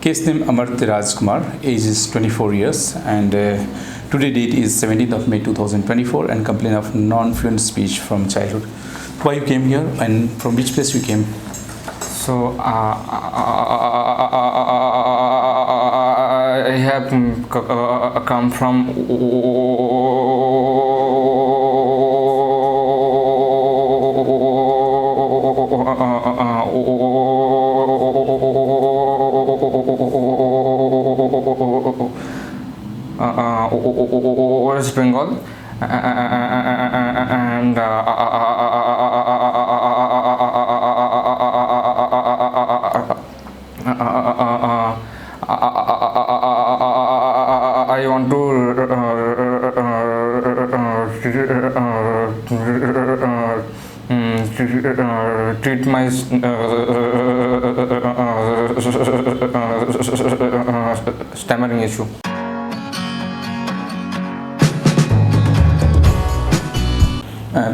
Case name Amartya Raj Kumar, age is 24 years, and today date is 17th of May 2024, and complaint of non-fluent speech from childhood. Why you came here and from which place you came? So I have come from West Bengal, and I want to treat my stammering issue.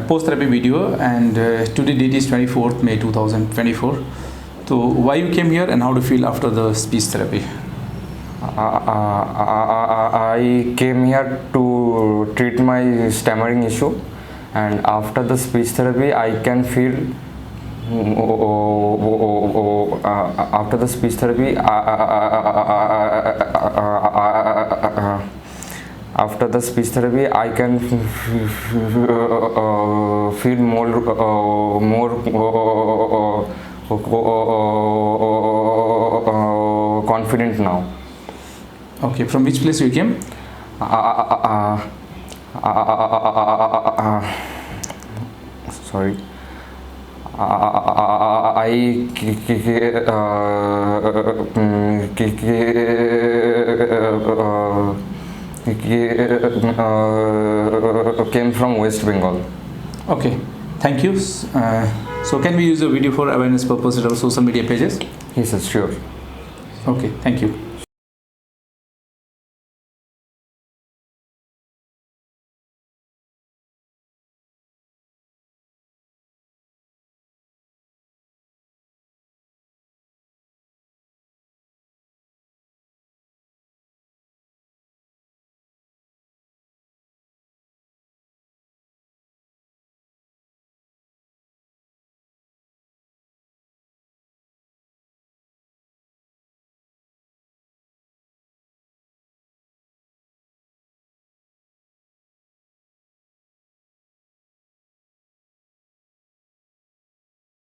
Post therapy video, and today date is 24th May 2024. So why you came here and how do you feel after the speech therapy? I came here to treat my stammering issue, and after the speech therapy I can feel after the speech therapy I can feel more confident now. Okay, from which place you came? Sorry. I came from West Bengal. Okay, thank you. So can we use the video for awareness purposes of social media pages? Yes, sure. Okay, thank you.